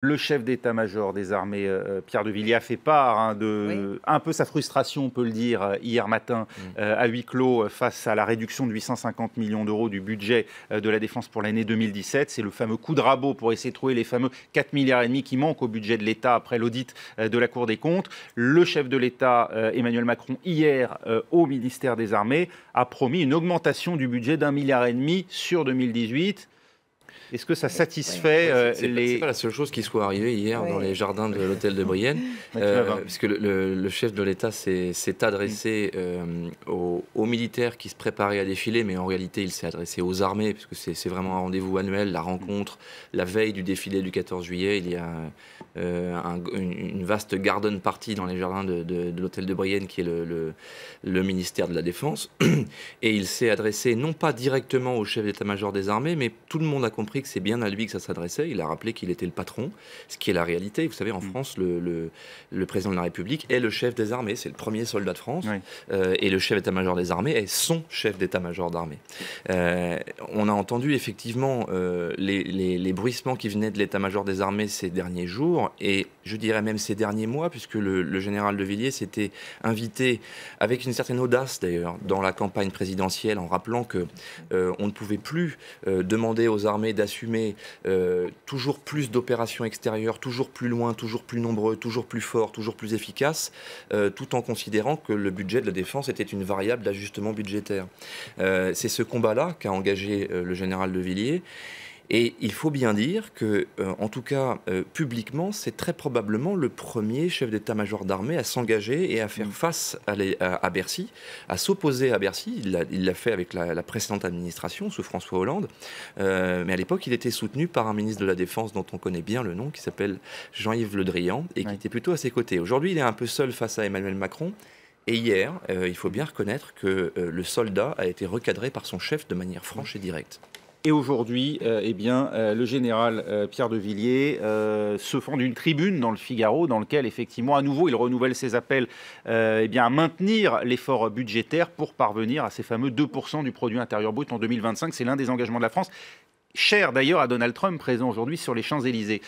Le chef d'état-major des armées, Pierre de Villiers, a fait part Oui. de un peu sa frustration, on peut le dire, hier matin, à huis clos, face à la réduction de 850 millions d'euros du budget de la défense pour l'année 2017. C'est le fameux coup de rabot pour essayer de trouver les fameux 4,5 milliards qui manquent au budget de l'État après l'audit de la Cour des comptes. Le chef de l'État, Emmanuel Macron, hier, au ministère des Armées, a promis une augmentation du budget d'1,5 milliard sur 2018. Est-ce que ça Ouais. satisfait Ouais, c'est pas les... la seule chose qui soit arrivée hier dans les Ouais. jardins de l'hôtel de Brienne, Mathieu Lavin. puisque le chef de l'État s'est adressé aux militaires qui se préparaient à défiler, mais en réalité il s'est adressé aux armées, puisque c'est vraiment un rendez-vous annuel, la rencontre, la veille du défilé du 14 juillet, il y a une vaste garden party dans les jardins de l'hôtel de Brienne, qui est le ministère de la Défense, et il s'est adressé non pas directement au chef d'état-major des armées, mais tout le monde a compris que c'est bien à lui que ça s'adressait. Il a rappelé qu'il était le patron, ce qui est la réalité. Vous savez, en France, le président de la République est le chef des armées, c'est le premier soldat de France, Oui. et le chef d'état-major des armées est son chef d'état-major d'armée. On a entendu effectivement les bruissements qui venaient de l'état-major des armées ces derniers jours, et je dirais même ces derniers mois, puisque le général de Villiers s'était invité, avec une certaine audace d'ailleurs, dans la campagne présidentielle, en rappelant que on ne pouvait plus demander aux armées d'assumer toujours plus d'opérations extérieures, toujours plus loin, toujours plus nombreux, toujours plus forts, toujours plus efficaces, tout en considérant que le budget de la défense était une variable d'ajustement budgétaire. C'est ce combat-là qu'a engagé le général de Villiers. Et il faut bien dire que, en tout cas, publiquement, c'est très probablement le premier chef d'état-major d'armée à s'engager et à faire face à Bercy, à s'opposer à Bercy. Il l'a fait avec la précédente administration, sous François Hollande. Mais à l'époque, il était soutenu par un ministre de la Défense dont on connaît bien le nom, qui s'appelle Jean-Yves Le Drian, et qui était plutôt à ses côtés. Aujourd'hui, il est un peu seul face à Emmanuel Macron. Et hier, il faut bien reconnaître que le soldat a été recadré par son chef de manière franche et directe. Et aujourd'hui, le général Pierre de Villiers se fend d'une tribune dans le Figaro, dans lequel, effectivement, à nouveau, il renouvelle ses appels à maintenir l'effort budgétaire pour parvenir à ces fameux 2% du produit intérieur brut en 2025. C'est l'un des engagements de la France, cher d'ailleurs à Donald Trump, présent aujourd'hui sur les Champs-Élysées.